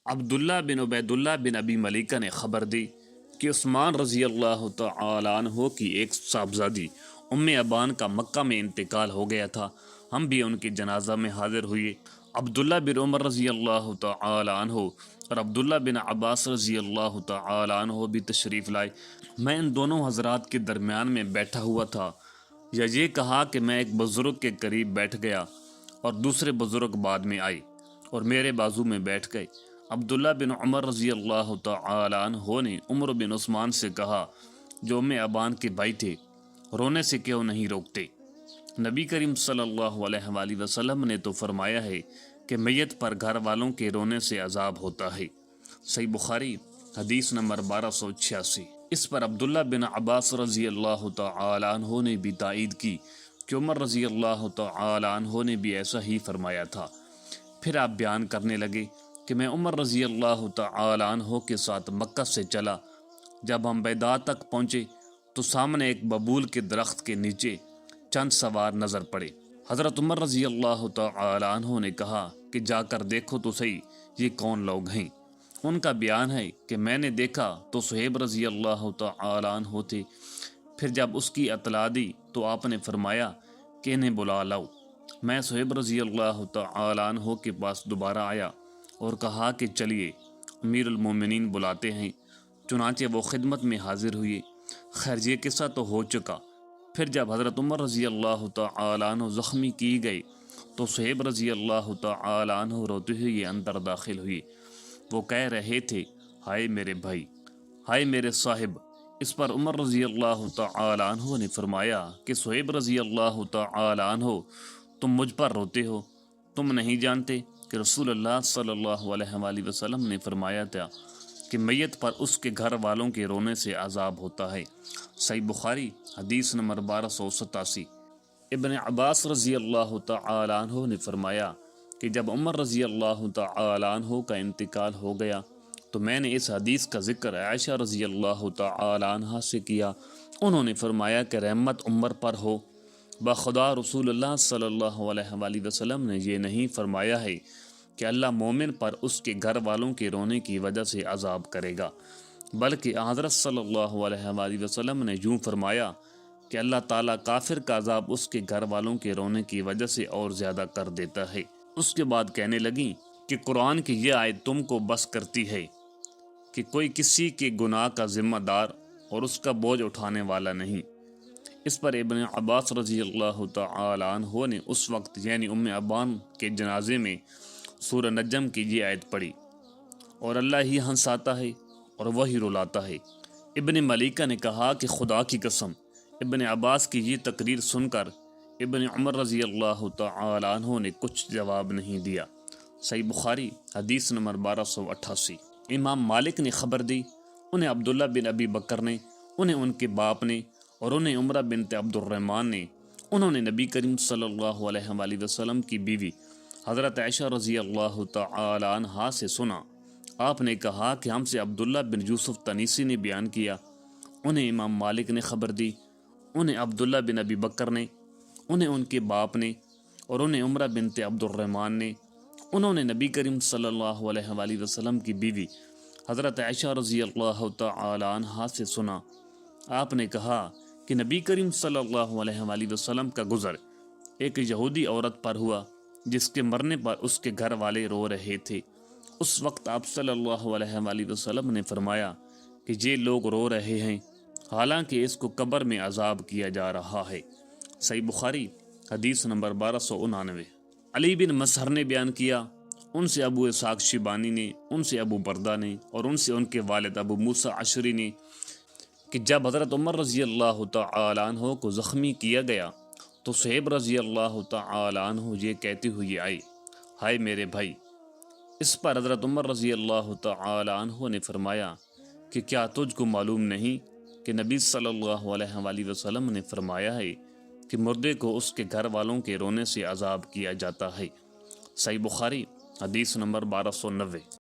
عبداللہ بن Ubaidullah بن ابی ملیکہ نے خبر دی کہ عثمان رضی اللہ تعالی عنہ کی ایک صاحبزادی ام ابان کا مکہ میں انتقال ہو گیا تھا۔ ہم بھی ان کے جنازہ میں حاضر ہوئے۔ عبداللہ بن عمر رضی اللہ تعالی عنہ اور عبداللہ بن عباس رضی اللہ تعالی عنہ بھی تشریف لائے۔ میں ان دونوں حضرات کے درمیان میں بیٹھا ہوا تھا، یا یہ کہا کہ میں ایک بزرگ کے قریب بیٹھ گیا اور دوسرے بزرگ بعد میں آئے اور میرے بازو میں بیٹھ گئے۔ عبداللہ بن عمر رضی اللہ تعالی عنہ نے عمر بن عثمان سے کہا، جو ام ابان کے بھائی تھے، رونے سے کیوں نہیں روکتے؟ نبی کریم صلی اللہ علیہ وآلہ وسلم نے تو فرمایا ہے کہ میت پر گھر والوں کے رونے سے عذاب ہوتا ہے۔ صحیح بخاری حدیث نمبر 1286۔ اس پر عبداللہ بن عباس رضی اللہ تعالی عنہ نے بھی تائید کی کہ عمر رضی اللہ تعالی عنہ نے بھی ایسا ہی فرمایا تھا۔ پھر آپ بیان کرنے لگے کہ میں عمر رضی اللہ تعالی عنہ کے ساتھ مکہ سے چلا۔ جب ہم بیداء تک پہنچے تو سامنے ایک ببول کے درخت کے نیچے چند سوار نظر پڑے۔ حضرت عمر رضی اللہ تعالی عنہ نے کہا کہ جا کر دیکھو تو صحیح یہ کون لوگ ہیں۔ ان کا بیان ہے کہ میں نے دیکھا تو صہیب رضی اللہ تعالی عنہ تھے۔ پھر جب اس کی اطلاع دی تو آپ نے فرمایا کہ انہیں بلا لاؤ۔ میں صہیب رضی اللہ تعالی عنہ کے پاس دوبارہ آیا اور کہا کہ چلیے، امیر المومنین بلاتے ہیں۔ چنانچہ وہ خدمت میں حاضر ہوئے۔ خیر یہ قصہ تو ہو چکا۔ پھر جب حضرت عمر رضی اللہ تعالی عنہ زخمی کی گئے تو صہیب رضی اللہ تعالی عنہ روتے ہوئے اندر داخل ہوئے۔ وہ کہہ رہے تھے، ہائے میرے بھائی، ہائے میرے صاحب۔ اس پر عمر رضی اللہ تعالی عنہ نے فرمایا کہ صہیب رضی اللہ تعالی عنہ، تم مجھ پر روتے ہو؟ تم نہیں جانتے کہ رسول اللہ صلی اللہ علیہ وآلہ وسلم نے فرمایا تھا کہ میت پر اس کے گھر والوں کے رونے سے عذاب ہوتا ہے۔ صحیح بخاری حدیث نمبر 1287۔ ابن عباس رضی اللہ تعالی عنہ نے فرمایا کہ جب عمر رضی اللہ تعالی عنہ کا انتقال ہو گیا تو میں نے اس حدیث کا ذکر عائشہ رضی اللہ تعالی عنہ سے کیا۔ انہوں نے فرمایا کہ رحمت عمر پر ہو، بخدا رسول اللہ صلی اللہ علیہ وآلہ وسلم نے یہ نہیں فرمایا ہے کہ اللہ مومن پر اس کے گھر والوں کے رونے کی وجہ سے عذاب کرے گا، بلکہ حضرت صلی اللہ علیہ وآلہ وسلم نے یوں فرمایا کہ اللہ تعالیٰ کافر کا عذاب اس کے گھر والوں کے رونے کی وجہ سے اور زیادہ کر دیتا ہے۔ اس کے بعد کہنے لگیں کہ قرآن کی یہ آیت تم کو بس کرتی ہے کہ کوئی کسی کے گناہ کا ذمہ دار اور اس کا بوجھ اٹھانے والا نہیں۔ اس پر ابن عباس رضی اللہ تعالی عنہ نے اس وقت یعنی ام ابان کے جنازے میں سورہ نجم کی یہ آیت پڑھی، اور اللہ ہی ہنساتا ہے اور وہی رلاتا ہے۔ ابن ملیکہ نے کہا کہ خدا کی قسم، ابن عباس کی یہ تقریر سن کر ابن عمر رضی اللہ تعالی عنہ نے کچھ جواب نہیں دیا۔ صحیح بخاری حدیث نمبر 1288۔ امام مالک نے خبر دی، انہیں عبداللہ بن ابی بکر نے، انہیں ان کے باپ نے، اور انہیں عمرہ بنت عبد الرحمن نے، انہوں نے نبی کریم صلی اللہ علیہ وآلہ وسلم کی بیوی حضرت عائشہ رضی اللہ تعالی عنہا سے سنا۔ آپ نے کہا کہ ہم سے عبداللہ بن یوسف تنیسی نے بیان کیا، انہیں امام مالک نے خبر دی، انہیں عبداللہ بن ابی بکر نے، انہیں ان کے باپ نے، اور انہیں عمرہ بنت عبد الرحمن نے، انہوں نے نبی کریم صلی اللہ علیہ وآلہ وسلم کی بیوی حضرت عائشہ رضی اللہ تعالی عنہا سے سنا۔ آپ نے کہا کہ نبی کریم صلی اللہ علیہ وآلہ وسلم کا گزر ایک یہودی عورت پر ہوا جس کے مرنے پر اس کے گھر والے رو رہے تھے۔ اس وقت آپ صلی اللہ علیہ وآلہ وسلم نے فرمایا کہ یہ لوگ رو رہے ہیں حالانکہ اس کو قبر میں عذاب کیا جا رہا ہے۔ صحیح بخاری حدیث نمبر 1299۔ علی بن مسہر نے بیان کیا، ان سے ابو اسحاق شیبانی نے، ان سے ابو بردہ نے، اور ان سے ان کے والد ابو موسیٰ عشری نے کہ جب حضرت عمر رضی اللہ تعالی عنہ کو زخمی کیا گیا تو صہیب رضی اللہ تعالی عنہ یہ کہتے ہوئے آئے، ہائے میرے بھائی۔ اس پر حضرت عمر رضی اللہ تعالی عنہ نے فرمایا کہ کیا تجھ کو معلوم نہیں کہ نبی صلی اللہ علیہ وآلہ وسلم نے فرمایا ہے کہ مردے کو اس کے گھر والوں کے رونے سے عذاب کیا جاتا ہے۔ صحیح بخاری حدیث نمبر 1290۔